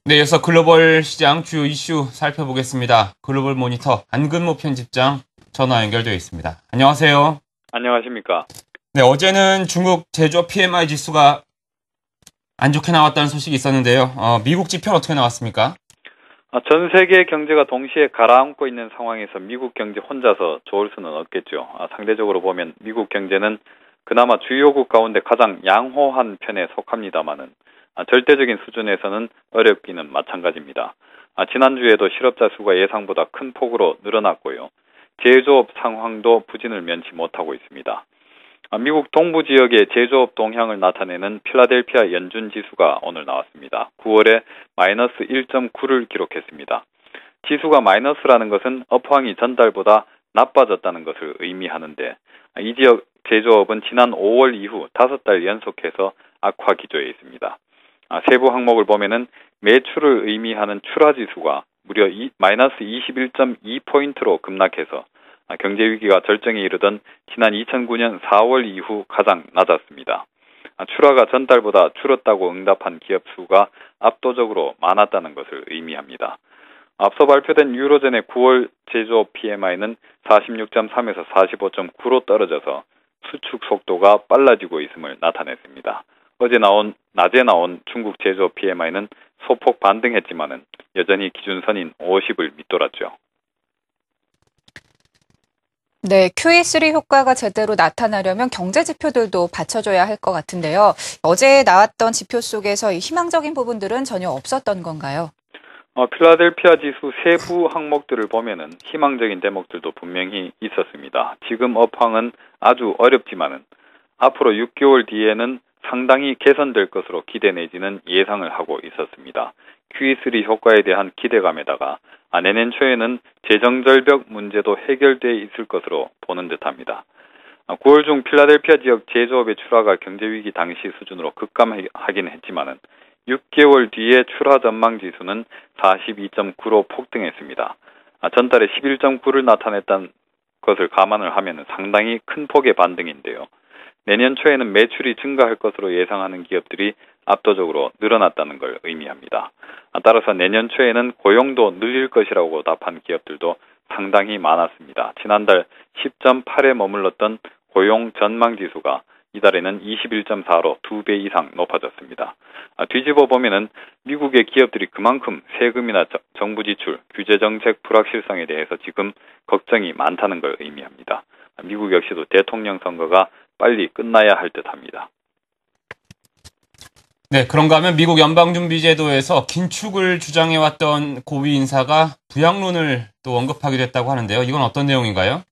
네, 이어서 글로벌 시장 주요 이슈 살펴보겠습니다. 글로벌 모니터 안근모 편집장 전화 연결되어 있습니다. 안녕하세요. 안녕하십니까. 네, 어제는 중국 제조업 PMI 지수가 안 좋게 나왔다는 소식이 있었는데요. 미국 지표는 어떻게 나왔습니까? 전 세계 경제가 동시에 가라앉고 있는 상황에서 미국 경제 혼자서 좋을 수는 없겠죠. 상대적으로 보면 미국 경제는 그나마 주요국 가운데 가장 양호한 편에 속합니다마는 절대적인 수준에서는 어렵기는 마찬가지입니다. 지난주에도 실업자 수가 예상보다 큰 폭으로 늘어났고요. 제조업 상황도 부진을 면치 못하고 있습니다. 미국 동부 지역의 제조업 동향을 나타내는 필라델피아 연준 지수가 오늘 나왔습니다. 9월에 마이너스 1.9를 기록했습니다. 지수가 마이너스라는 것은 업황이 전달보다 나빠졌다는 것을 의미하는데 이 지역 제조업은 지난 5월 이후 5달 연속해서 악화 기조에 있습니다. 세부 항목을 보면은 매출을 의미하는 출하지수가 무려 마이너스 21.2포인트로 급락해서 경제 위기가 절정에 이르던 지난 2009년 4월 이후 가장 낮았습니다. 출하가 전달보다 줄었다고 응답한 기업 수가 압도적으로 많았다는 것을 의미합니다. 앞서 발표된 유로존의 9월 제조업 PMI는 46.3에서 45.9로 떨어져서 수축 속도가 빨라지고 있음을 나타냈습니다. 낮에 나온 중국 제조업 PMI는 소폭 반등했지만은 여전히 기준선인 50을 밑돌았죠. 네, QE3 효과가 제대로 나타나려면 경제 지표들도 받쳐줘야 할 것 같은데요. 어제 나왔던 지표 속에서 이 희망적인 부분들은 전혀 없었던 건가요? 필라델피아 지수 세부 항목들을 보면은 희망적인 대목들도 분명히 있었습니다. 지금 업황은 아주 어렵지만은 앞으로 6개월 뒤에는 상당히 개선될 것으로 기대 내지는 예상을 하고 있었습니다. QE3 효과에 대한 기대감에다가 내년 초에는 재정절벽 문제도 해결돼 있을 것으로 보는 듯합니다. 9월 중 필라델피아 지역 제조업의 출하가 경제위기 당시 수준으로 급감하긴 했지만은 6개월 뒤에 출하 전망 지수는 42.9로 폭등했습니다. 전달에 11.9를 나타냈다는 것을 감안을 하면 상당히 큰 폭의 반등인데요. 내년 초에는 매출이 증가할 것으로 예상하는 기업들이 압도적으로 늘어났다는 걸 의미합니다. 따라서 내년 초에는 고용도 늘릴 것이라고 답한 기업들도 상당히 많았습니다. 지난달 10.8에 머물렀던 고용 전망 지수가 이달에는 21.4로 2배 이상 높아졌습니다. 뒤집어 보면은 미국의 기업들이 그만큼 세금이나 정부 지출, 규제 정책 불확실성에 대해서 지금 걱정이 많다는 걸 의미합니다. 미국 역시도 대통령 선거가 빨리 끝나야 할 듯합니다. 네, 그런가 하면 미국 연방준비제도에서 긴축을 주장해왔던 고위 인사가 부양론을 또 언급하게 됐다고 하는데요. 이건 어떤 내용인가요?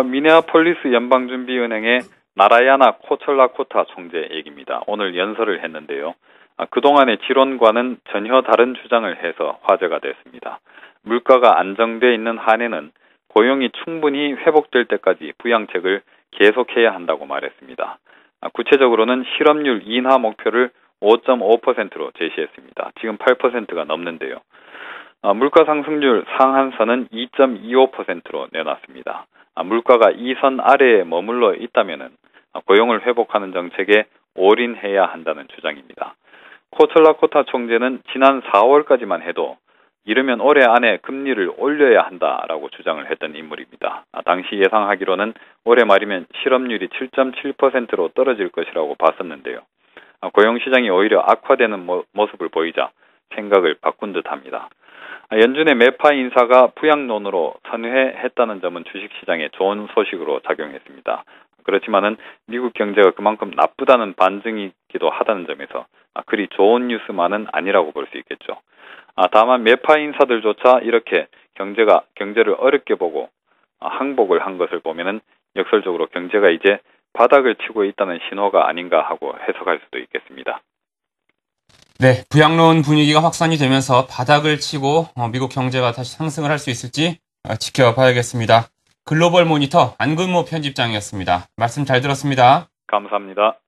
미네아폴리스 연방준비은행의 나라야나 코철라코타 총재 얘기입니다. 오늘 연설을 했는데요. 그동안의 지론과는 전혀 다른 주장을 해서 화제가 됐습니다. 물가가 안정돼 있는 한에는 고용이 충분히 회복될 때까지 부양책을 계속해야 한다고 말했습니다. 구체적으로는 실업률 인하 목표를 5.5%로 제시했습니다. 지금 8%가 넘는데요. 물가 상승률 상한선은 2.25%로 내놨습니다. 물가가 이 선 아래에 머물러 있다면은 고용을 회복하는 정책에 올인해야 한다는 주장입니다. 코철라코타 총재는 지난 4월까지만 해도 이르면 올해 안에 금리를 올려야 한다라고 주장을 했던 인물입니다. 당시 예상하기로는 올해 말이면 실업률이 7.7%로 떨어질 것이라고 봤었는데요. 고용시장이 오히려 악화되는 모습을 보이자 생각을 바꾼 듯합니다. 연준의 매파 인사가 부양론으로 선회했다는 점은 주식시장에 좋은 소식으로 작용했습니다. 그렇지만은 미국 경제가 그만큼 나쁘다는 반증이기도 하다는 점에서 그리 좋은 뉴스만은 아니라고 볼 수 있겠죠. 다만 매파 인사들조차 이렇게 경제를 어렵게 보고 항복을 한 것을 보면은 역설적으로 경제가 이제 바닥을 치고 있다는 신호가 아닌가 하고 해석할 수도 있겠습니다. 네, 부양론 분위기가 확산이 되면서 바닥을 치고 미국 경제가 다시 상승을 할 수 있을지 지켜봐야겠습니다. 글로벌 모니터 안근모 편집장이었습니다. 말씀 잘 들었습니다. 감사합니다.